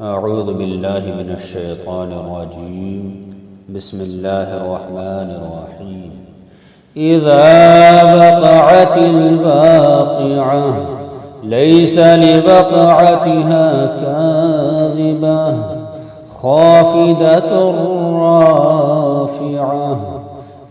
أعوذ بالله من الشيطان الرجيم. بسم الله الرحمن الرحيم. إذا وقعت الواقعة ليس لوقعتها كاذبة خافضة رافعة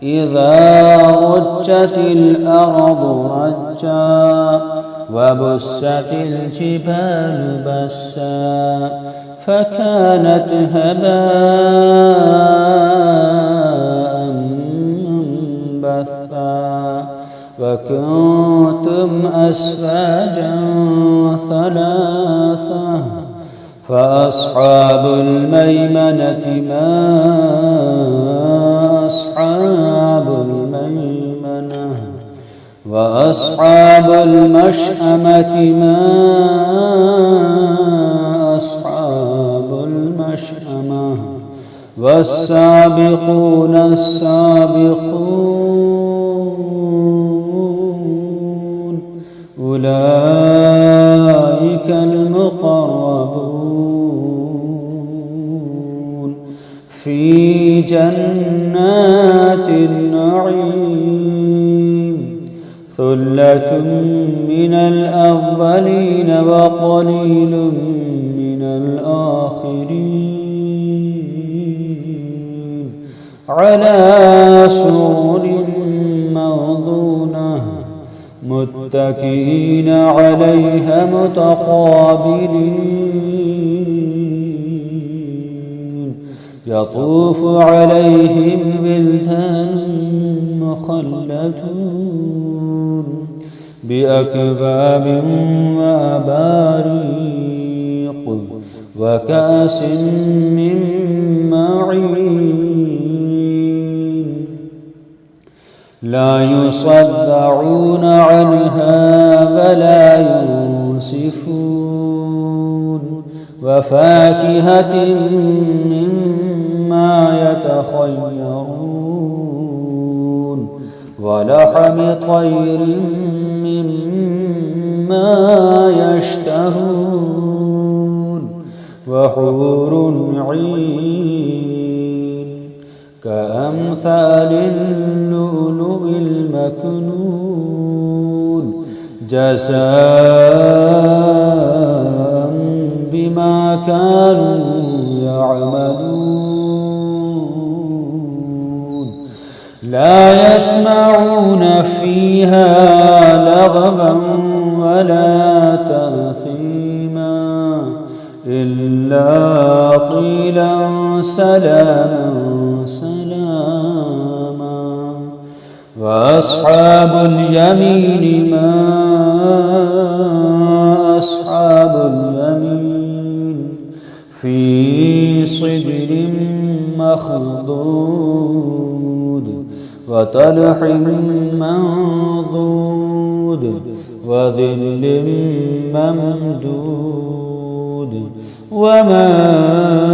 إذا رجت الأرض رجا وبست الجبال بسا فكانت هباء منبثا وكنتم أزواجا ثلاثة فأصحاب الميمنة ما أصحاب الميمنة وأصحاب المشأمة ما أصحاب المشأمة والسابقون السابقون أولئك المقربون في جنات النعيم ثلة من الأولين وقليل من الآخرين على سرر موضونة متكئين عليها متقابلين يطوف عليهم ولدان مخلدون بأكواب وأباريق وكأس من معين لا يصدعون عنها ولا ينصفون وفاكهة مما يتخيرون ولحم طير مما يشتهون وحور عين كأمثال اللؤلؤ المكنون جزاء بما كانوا يعملون لا يسمعون فيها لغوا ولا تأثيما إلا قيلا سلاما سلاما وأصحاب اليمين ما أصحاب اليمين في صدر مخضود وطلح منضود وظل ممدود وماء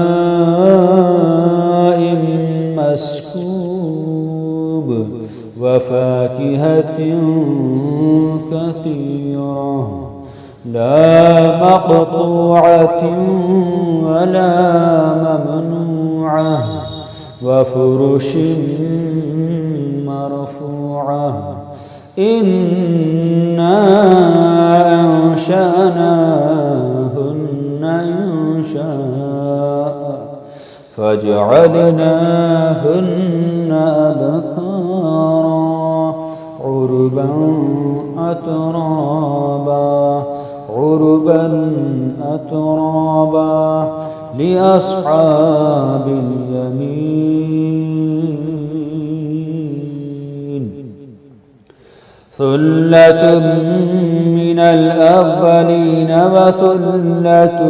مسكوب وفاكهة كثيرة لا مقطوعة ولا ممنوعة وفرش مرفوعة إنا أنشأناهن إنشاء فجعلناهن أبكارا عربا أترابا عربا أترابا لأصحاب اليمين ثلة من الأولين وثلة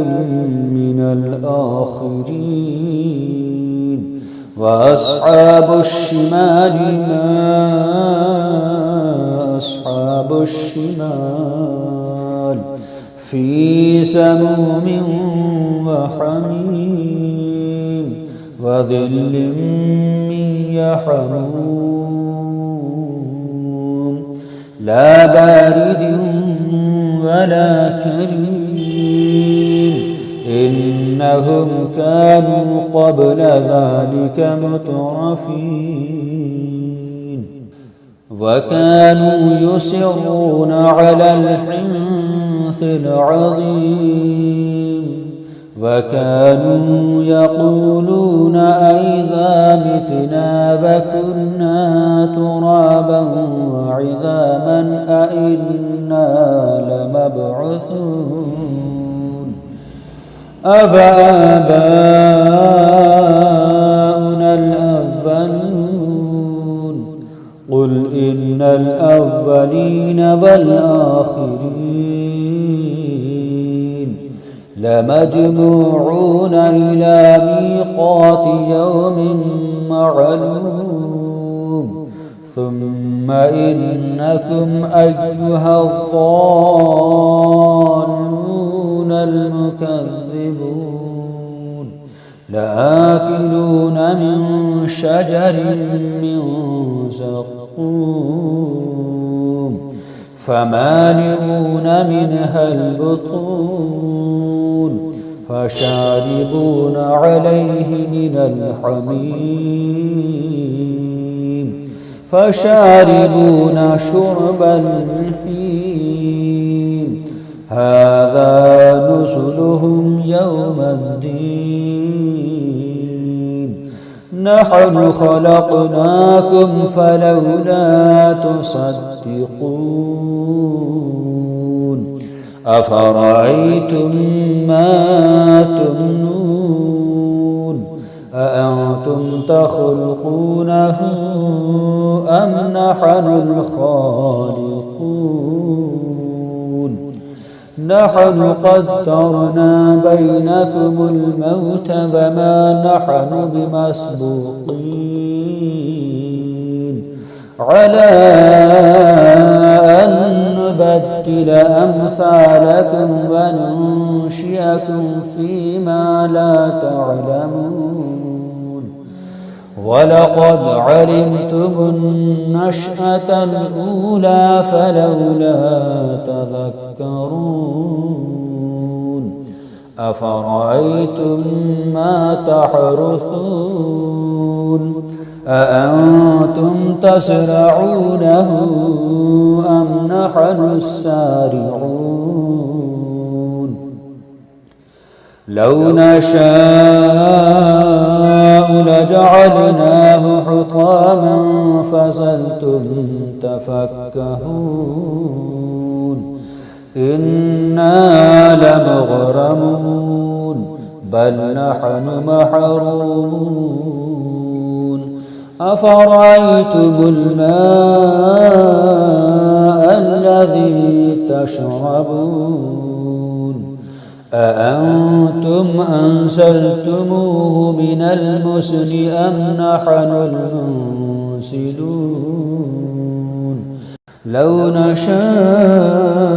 من الآخرين وأصحاب الشمال ما أصحاب الشمال في سموم وحميم وظل من يحموم لا بارد ولا كريم إنهم كانوا قبل ذلك مترفين وكانوا يصرون على الحنث العظيم وكانوا يقولون أئذا متنا فكنا ترابا وعظاما أئنا لمبعوثون أفآباؤنا الأولون قل إن الأولين والآخرين لمجموعون إلى ميقات يوم معلوم ثم إنكم أيها الضالون المكذبون لآكلون من شجر من زقوم فمالئون منها البطون فشاربون عليه من الحميم فشاربون شرب الهيم هذا نزلهم يوم الدين نحن خلقناكم فلولا تصدقون أفرأيتم ما تمنون أأنتم تخلقونه أم نحن الخالقون نحن قدرنا بينكم الموت وما نحن بمسبوقين على أن نبدل أمثالكم وننشئكم فيما لا تعلمون ولقد علمتم النشأة الأولى فلولا تذكرون أفرأيتم ما تحرثون أأنتم تزرعونه أم نحن الزارعون لو نشاء لجعلناه حطاما فظلتم تفكهون إنا لمغرمون بل نحن محرومون أفرأيتم الماء الذي تشربون أأنتم أنزلتموه من المزن أم نحن المنزلون لو نشاء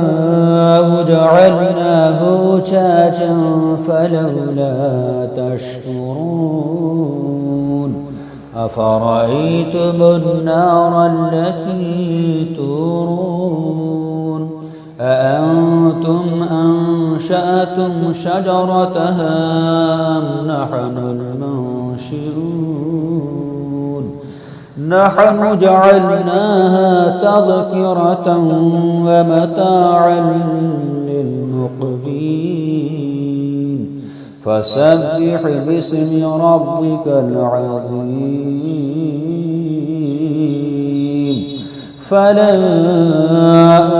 جعلناه أجاجا فلولا تشكرون أفرأيتم النار التي تورون أأنتم أنشأتم شجرتها أم نحن المنشئون نحن جعلناها تذكرة ومتاعا للمقوين فسبح باسم ربك العظيم فلا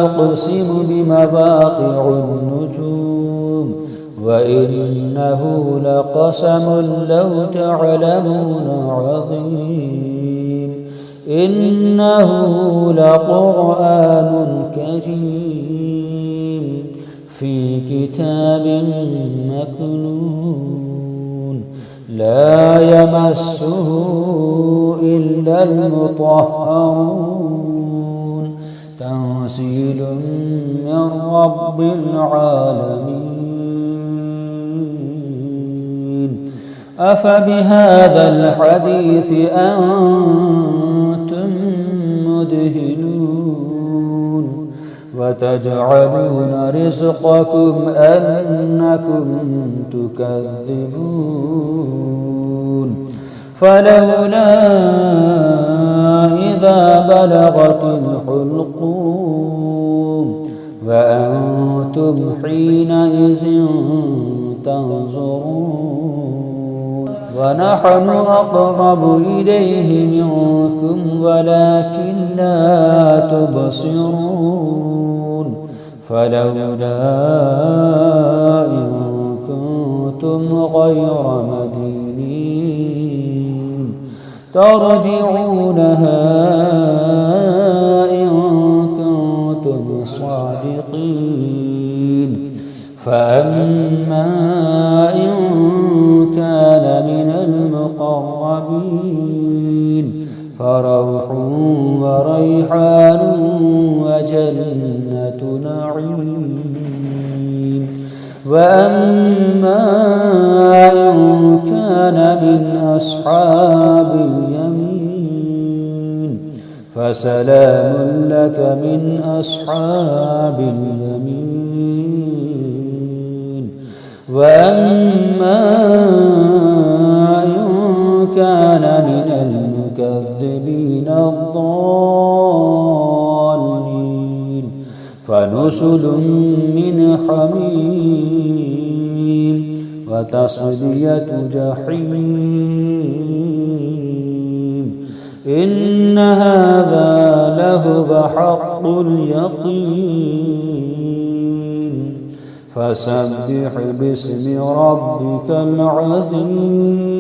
أقسم بمواقع النجوم وإنه لقسم لو تعلمون عظيم إنه لقرآن كريم في كتاب مكنون لا يمسه إلا المطهرون تنزيل من رب العالمين أفبهذا الحديث أنتم مدهنون وتجعلون رزقكم أنكم تكذبون فلولا إذا بلغت الحلقوم وأنتم حينئذ تنظرون ونحن أقرب إليه منكم ولكن لا تبصرون فلولا إن كنتم غير مدينين ترجعونها إن كنتم صادقين فأما إن كان من المقربين فروح وريحان وجنة نعيم وأما إن كان من أصحاب اليمين فسلام لك من أصحاب اليمين وأما إن كان من المكذبين الضالين فنزل من حميم وتصلية جحيم إن هذا لهو حق اليقين فسبح باسم ربك العظيم